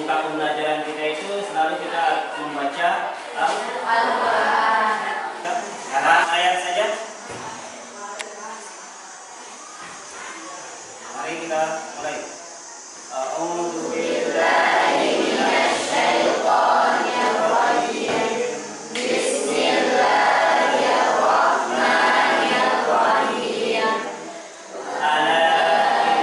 pembuka pembelajaran kita itu selalu kita membaca Al-Quran. Sekarang ayat saja. Mari kita mulai. A'udzu billahi minasy syaithanir rajim. Bismillahirrahmanirrahim. Ala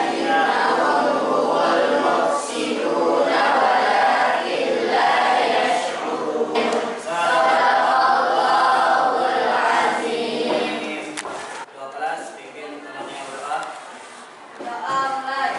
innahum humul mufsiduna walakin la yash'urun. Sadaqallahul azim. 12 bikin temannya berdoa. Doa mulai.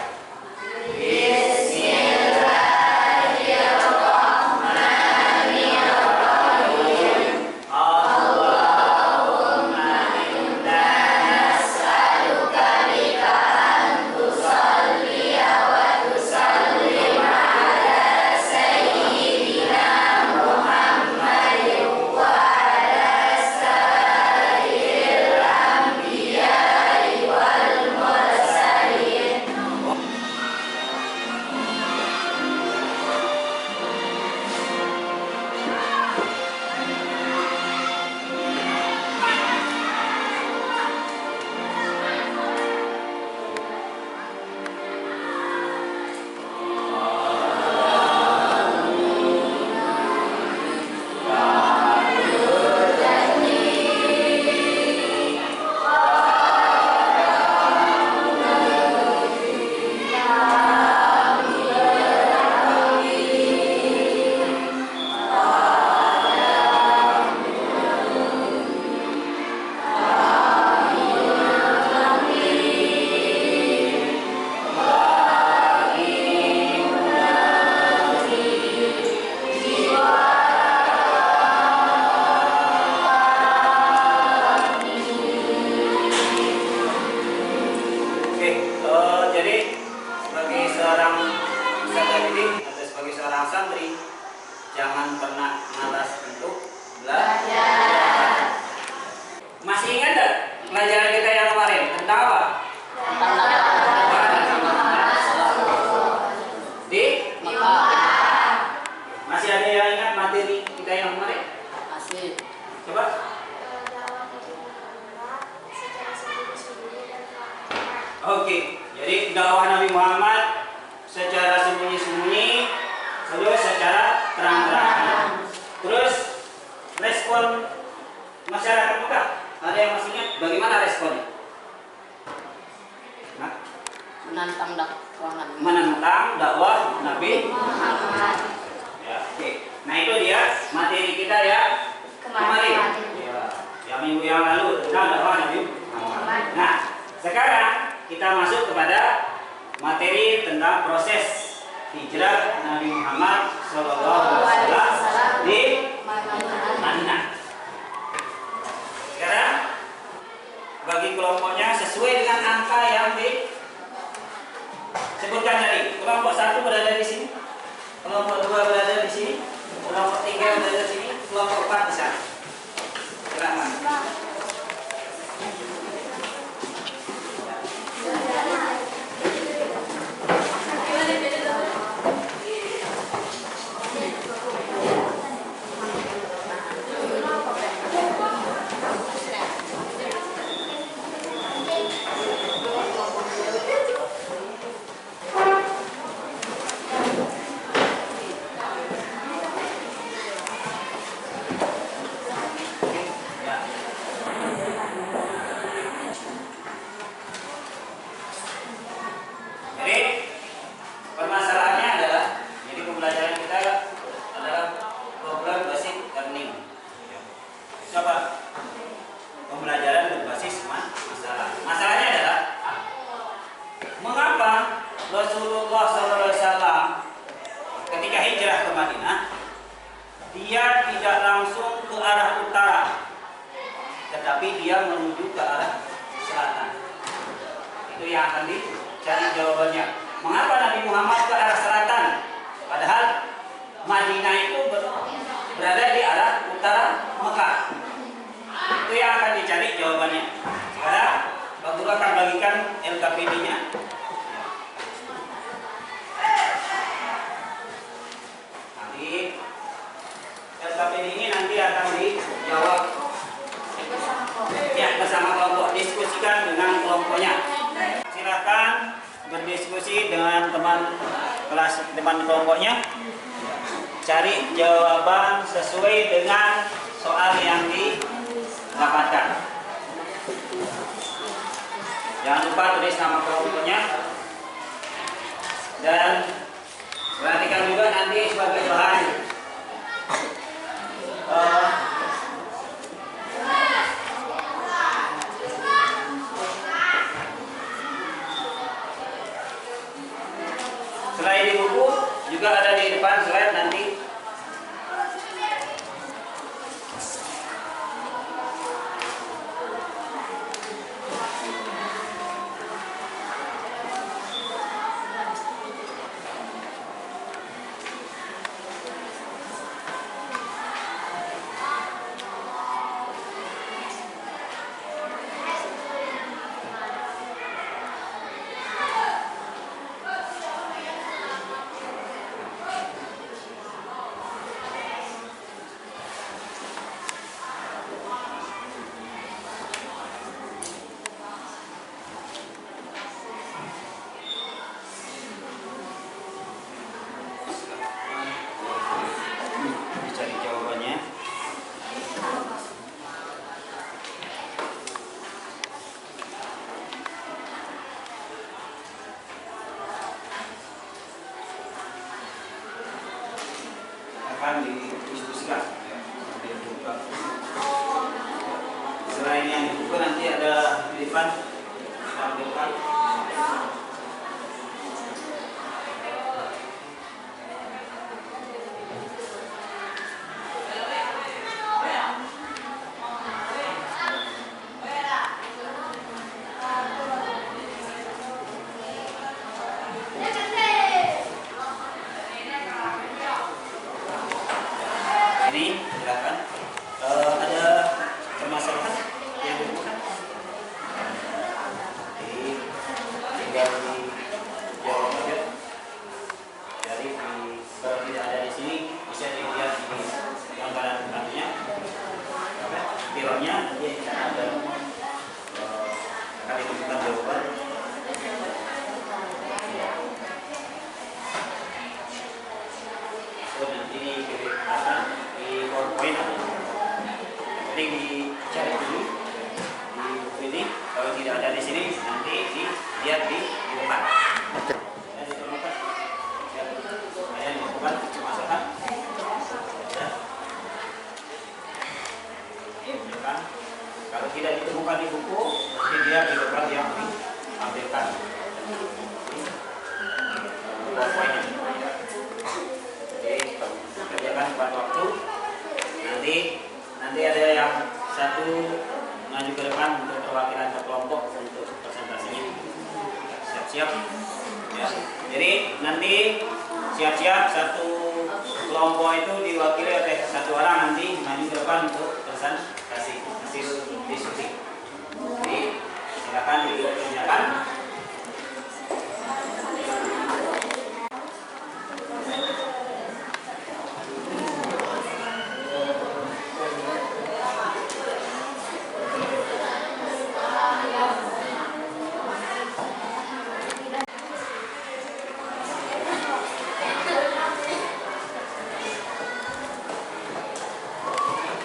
Jadi sebagai seorang peserta didik atau sebagai seorang santri, jangan pernah malas untuk belajar. Masih ingat tak pelajaran kita yang kemarin tentang apa? Di Mekah. Masih ada yang ingat materi kita yang kemarin? Masih. Coba. Oke, jadi dakwah Nabi Muhammad secara sembunyi-sembunyi, terus secara terang-terangan. Terus respon masyarakat Mekah, ada yang masih ingat bagaimana responnya? Nah, Menantang dakwah Nabi. menentang dakwah Nabi Muhammad. Ya, oke. Nah itu dia materi kita ya kemarin. Ya, yang minggu yang lalu tentang dakwah Nabi Muhammad. Nah, sekarang kita masuk kepada materi tentang proses hijrah Nabi Muhammad SAW di Madinah. Sekarang bagi kelompoknya sesuai dengan angka yang disebutkan tadi. Kelompok 1 berada di sini, kelompok 2 berada di sini, kelompok 3 berada di sini, kelompok 4 di sana. Silakan. Rasulullah SAW ketika hijrah ke Madinah, dia tidak langsung ke arah utara, tetapi dia menuju ke arah selatan. Itu yang akan dicari jawabannya. Mengapa Nabi Muhammad ke arah selatan, padahal Madinah itu berada di arah utara Mekah? Itu yang akan dicari jawabannya. Sekarang Pak Guru akan bagikan LKPD-nya. kelas teman kelompoknya. Cari jawaban sesuai dengan soal yang didapatkan. Jangan lupa tulis nama kelompoknya. Dan perhatikan juga nanti sebagai bahan selain di buku juga ada di depan slide nanti. Dicari jawabannya. Akan didiskusikan. Selain yang di buku nanti ada di depan ditampilkan. Ini silakan. Ada permasalahan yang ditemukan? Jadi tinggal dijawab aja. Jadi kalau tidak ada di sini bisa dilihat di gambaran depannya. Filmnya dia tidak ada. Kali tunjukkan jawaban. So nanti di PowerPoint penting dicari dulu di buku ini. Kalau tidak ada di sini nanti dilihat di depan. Ada ditemukan? Ya, ada yang ditemukan permasalahan? Ada. Ya kan? Kalau tidak ditemukan di buku, nanti dia di depan yang diambilkan. PowerPoint-nya. Kerjakan tepat waktu. Nanti ada yang satu maju ke depan untuk perwakilan kelompok untuk presentasinya. Siap-siap. Ya. Jadi nanti siap-siap satu kelompok itu diwakili oleh satu orang nanti maju ke depan untuk presentasi hasil diskusi. Jadi silakan dikerjakan.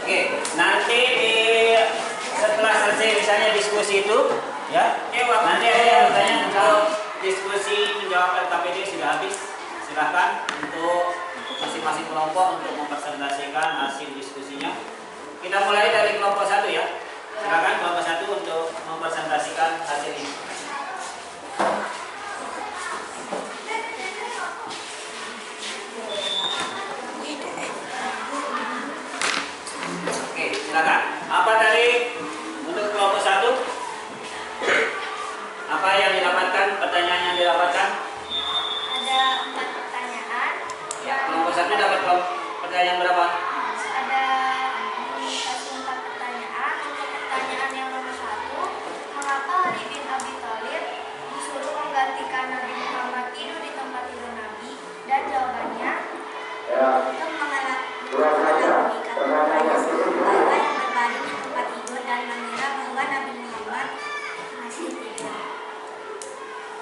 Oke, nanti setelah selesai misalnya diskusi itu, ya, nanti ada yang bertanya kalau diskusi menjawab LKPD sudah habis, silahkan untuk masing-masing kelompok untuk mempresentasikan hasil diskusinya. Kita mulai dari kelompok 1 ya. Silakan kelompok 1 untuk mempresentasikan hasil ini. Silakan. Apa tadi untuk kelompok 1? Apa yang didapatkan? Pertanyaan yang didapatkan? Ada 4 pertanyaan. Ya, kelompok 1 dapat pertanyaan berapa? Ada 4 pertanyaan. Untuk pertanyaan yang nomor 1, mengapa Ali bin Abi Thalib disuruh menggantikan Nabi Muhammad tidur di tempat tidur Nabi? Dan jawabannya, untuk mengelabui kata yang berbaring di tempat tidur dan mengira bahwa Nabi Muhammad masih tidur.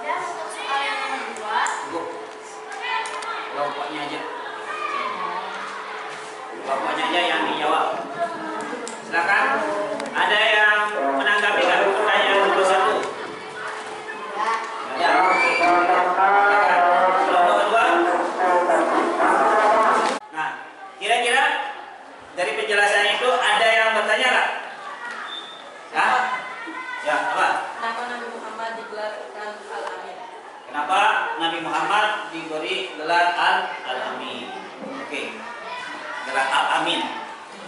Dan untuk soal yang nomor 2, Bapaknya aja yang dijawab. Silakan. Ada yang menanggapi pertanyaan nomor 1? Ya. Nomor 2. Nah, kira-kira dari penjelasan itu ada yang bertanya nggak? Hah? Ya, apa? Kenapa Nabi Muhammad digelarkan Al-Amin? Kenapa Nabi Muhammad diberi gelar Al-Amin? Oke. Gelar Al-Amin.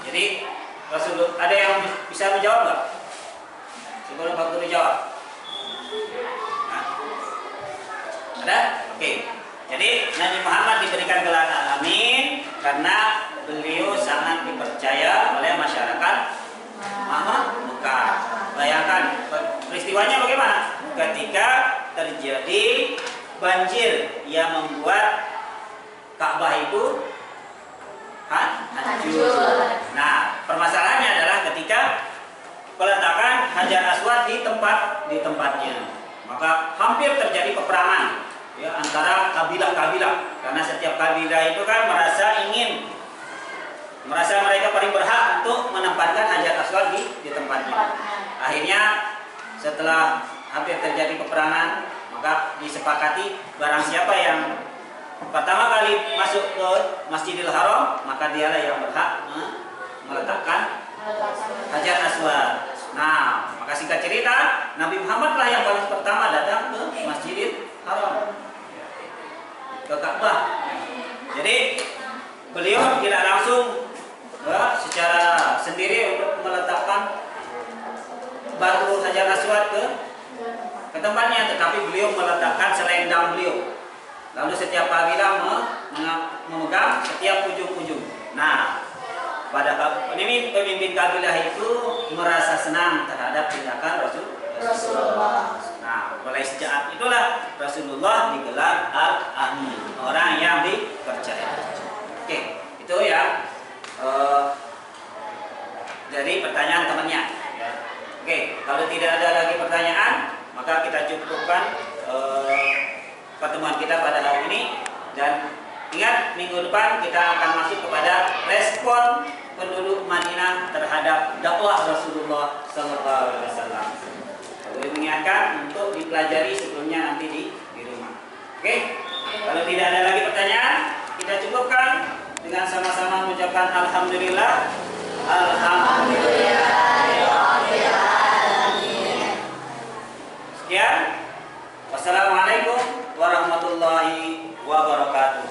Jadi Rasulullah, ada yang bisa menjawab nggak? Sebelum Pak Guru jawab. Nah. Ada? Oke. Jadi Nabi Muhammad diberikan gelar Al-Amin karena beliau sangat dipercaya oleh masyarakat Mekah. Bayangkan peristiwanya bagaimana? Ketika terjadi banjir yang membuat Ka'bah itu hancur. Nah, permasalahannya adalah ketika peletakan Hajar Aswad di tempatnya, maka hampir terjadi peperangan ya, antara kabilah-kabilah, karena setiap kabilah itu kan merasa mereka paling berhak untuk menempatkan Hajar Aswad di tempatnya. Akhirnya setelah hampir terjadi peperangan, maka disepakati barang siapa yang pertama kali masuk ke Masjidil Haram, maka dialah yang berhak meletakkan Hajar Aswad. Nah, maka singkat cerita, Nabi Muhammad lah yang paling pertama datang ke Masjidil Haram, ke Ka'bah. Jadi beliau tidak langsung secara sendiri untuk meletakkan batu Hajar Aswad ke tempatnya, tetapi beliau meletakkan selendang beliau. Lalu setiap kabilah memegang setiap ujung-ujung. Nah, pada pemimpin kabilah itu merasa senang terhadap tindakan Rasulullah. Nah, mulai sejak itulah Rasulullah digelar Al-Amin, orang yang dipercaya. Oke, itu ya dari pertanyaan temannya. Oke, kalau tidak ada lagi pertanyaan, maka kita cukupkan pertemuan kita pada hari ini, dan ingat minggu depan kita akan masuk kepada respon penduduk Madinah terhadap dakwah Rasulullah SAW. Boleh mengingatkan untuk dipelajari sebelumnya nanti di rumah. Oke, kalau tidak ada lagi pertanyaan, kita cukupkan dengan sama-sama mengucapkan alhamdulillah. Alhamdulillah. Sekian. Wassalamualaikum warahmatullahi wabarakatuh.